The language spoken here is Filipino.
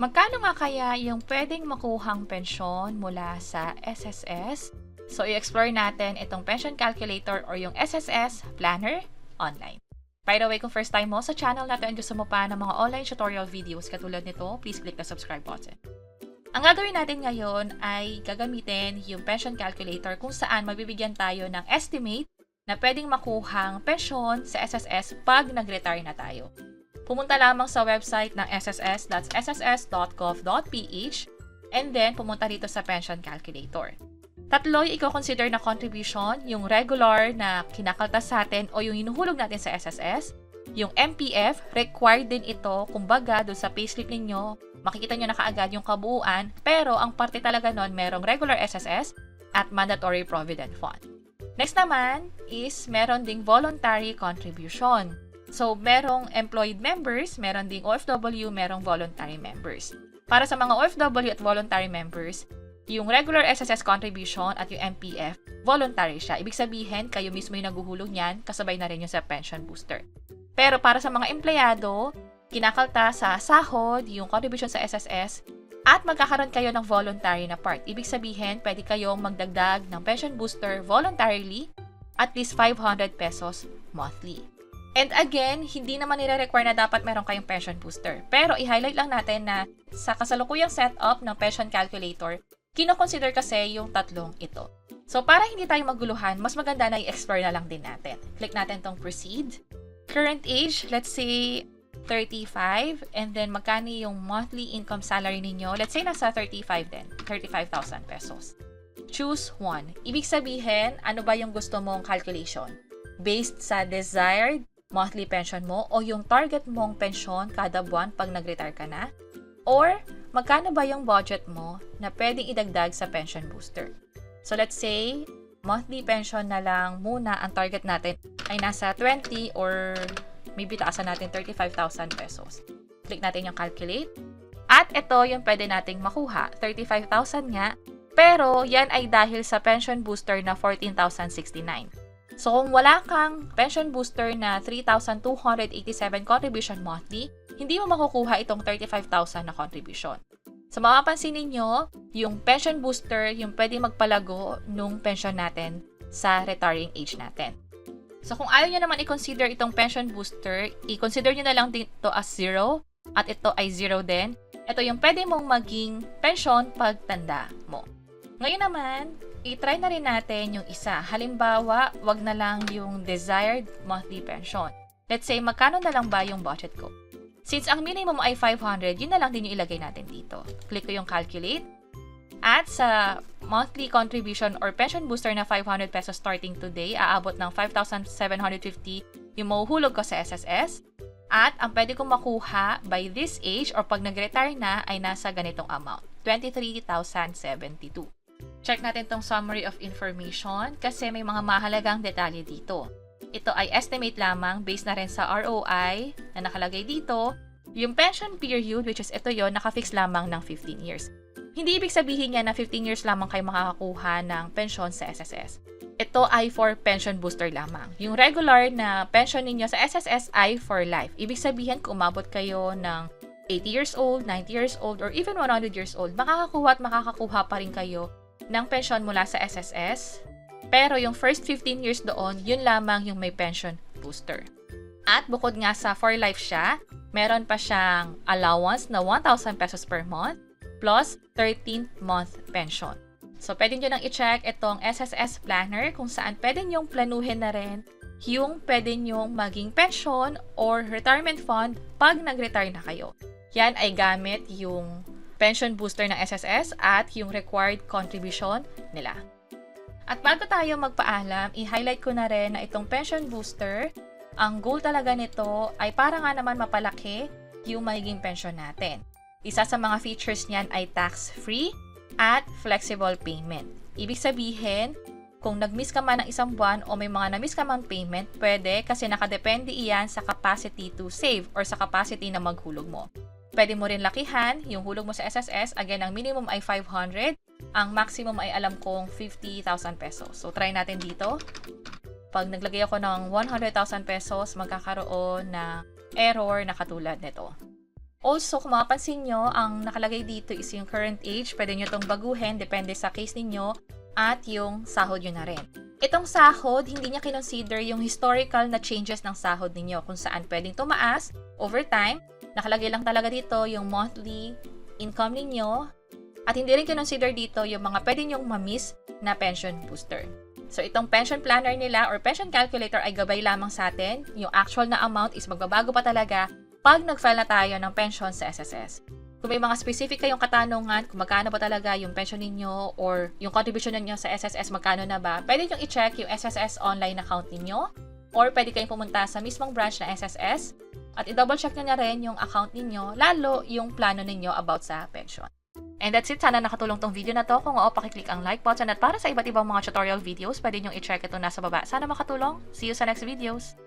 Magkano nga kaya yung pwedeng makuhang pensyon mula sa SSS? So, i-explore natin itong pension calculator or yung SSS Planner online. By the way, kung first time mo sa channel natin, gusto mo pa ng mga online tutorial videos katulad nito, please click the subscribe button. Ang gagawin natin ngayon ay gagamitin yung pension calculator kung saan magbibigyan tayo ng estimate na pwedeng makuhang pensyon sa SSS pag nag-retire na tayo. Pumunta lamang sa website ng SSS, that's sss.gov.ph, and then pumunta dito sa pension calculator. Tatlo yung i-consider na contribution, yung regular na kinakaltas sa atin o yung hinuhulog natin sa SSS, yung MPF, required din ito, kumbaga doon sa payslip ninyo, makikita nyo na kaagad yung kabuuan, pero ang parte talaga nun merong regular SSS at mandatory provident fund. Next naman is meron ding voluntary contribution. So, merong employed members, meron ding OFW, merong voluntary members. Para sa mga OFW at voluntary members, yung regular SSS contribution at yung MPF, voluntary siya. Ibig sabihin, kayo mismo yung naguhulog niyan, kasabay na rin yung sa pension booster. Pero para sa mga empleyado, kinakalta sa sahod, yung contribution sa SSS, at magkakaroon kayo ng voluntary na part. Ibig sabihin, pwede kayong magdagdag ng pension booster voluntarily at least 500 pesos monthly. And again, hindi naman nire-require na dapat meron kayong pension booster. Pero i-highlight lang natin na sa kasalukuyang setup ng pension calculator, kino-consider kasi yung tatlong ito. So para hindi tayo maguluhan, mas maganda na i-explore na lang din natin. Click natin tong proceed. Current age, let's say 35, and then magkano yung monthly income salary ninyo? Let's say nasa 35 din, 35,000 pesos. Choose one. Ibig sabihin, ano ba yung gusto mong calculation? Based sa desired monthly pension mo o yung target mong pensyon kada buwan pag nag-retire ka na? Or magkano ba yung budget mo na pwedeng idagdag sa pension booster? So let's say, monthly pension na lang muna ang target natin ay nasa 20 or maybe taasan natin 35,000 pesos. Click natin yung calculate. At ito yung pwede nating makuha, 35,000 nga, pero yan ay dahil sa pension booster na 14,069. So, kung wala kang pension booster na 3,287 contribution monthly, hindi mo makukuha itong 35,000 na contribution. So, mapapansin ninyo, yung pension booster, yung pwede magpalago nung pension natin sa retiring age natin. So, kung ayaw nyo naman i-consider itong pension booster, i-consider nyo na lang dito as 0 at ito ay 0 din. Ito yung pwede mong maging pension pag tanda mo. Ngayon naman, i-try na rin natin yung isa. Halimbawa, wag na lang yung desired monthly pension. Let's say, magkano na lang ba yung budget ko? Since ang minimum ay 500, yun na lang din yung ilagay natin dito. Click ko yung calculate. At sa monthly contribution or pension booster na 500 pesos starting today, aabot ng 5,750 yung mahuhulog ko sa SSS. At ang pwede kong makuha by this age or pag nag-retire na ay nasa ganitong amount, 23,072. Check natin tong summary of information kasi may mga mahalagang detalye dito. Ito ay estimate lamang based na rin sa ROI na nakalagay dito. Yung pension period, which is ito yon, nakafix lamang ng 15 years. Hindi ibig sabihin niya na 15 years lamang kayo makakakuha ng pension sa SSS. Ito ay for pension booster lamang. Yung regular na pension ninyo sa SSS ay for life. Ibig sabihin kung umabot kayo ng 80 years old, 90 years old, or even 100 years old, makakakuha at makakakuha pa rin kayo ng pension mula sa SSS. Pero yung first 15 years doon, yun lamang yung may pension booster. At bukod nga sa for life siya, meron pa siyang allowance na 1,000 pesos per month plus 13th month pension. So, pwede nyo nang i-check itong SSS Planner kung saan pwede nyong planuhin na rin yung pwede nyong maging pension or retirement fund pag nag-retire na kayo. Yan ay gamit yung pension booster ng SSS at yung required contribution nila. At bago tayo magpaalam, i-highlight ko na rin na itong pension booster, ang goal talaga nito ay para nga naman mapalaki yung magiging pension natin. Isa sa mga features niyan ay tax-free at flexible payment. Ibig sabihin, kung nag-miss ka man ng isang buwan o may mga na-miss ka man payment, pwede kasi nakadepende iyan sa capacity to save or sa capacity na maghulog mo. Pwede mo rin lakihan yung hulog mo sa SSS. Again, ang minimum ay 500. Ang maximum ay alam kong 50,000 pesos. So, try natin dito. Pag naglagay ako ng 100,000 pesos, magkakaroon na error na katulad nito. Also, kung mapapansin nyo, ang nakalagay dito is yung current age. Pwede nyo itong baguhin, depende sa case ninyo, at yung sahod nyo na rin. Itong sahod, hindi niya kinonsider yung historical na changes ng sahod ninyo, kung saan pwedeng tumaas over time. Nakalagay lang talaga dito yung monthly income ninyo, at hindi rin kinonsider dito yung mga pwede nyong mamiss na pension booster. So, itong pension planner nila or pension calculator ay gabay lamang sa atin. Yung actual na amount is magbabago pa talaga pag nag-file na tayo ng pension sa SSS. Kung may mga specific kayong katanungan, kung magkano ba talaga yung pension ninyo or yung contribution ninyo sa SSS, magkano na ba, pwede nyo i-check yung SSS online account ninyo or pwede kayong pumunta sa mismong branch na SSS at i-double check nyo na rin yung account ninyo, lalo yung plano ninyo about sa pension. And that's it. Sana nakatulong tong video na to. Kung oo, pakiclick ang like button at para sa iba't ibang mga tutorial videos, pwede nyo i-check ito nasa baba. Sana makatulong. See you sa next videos.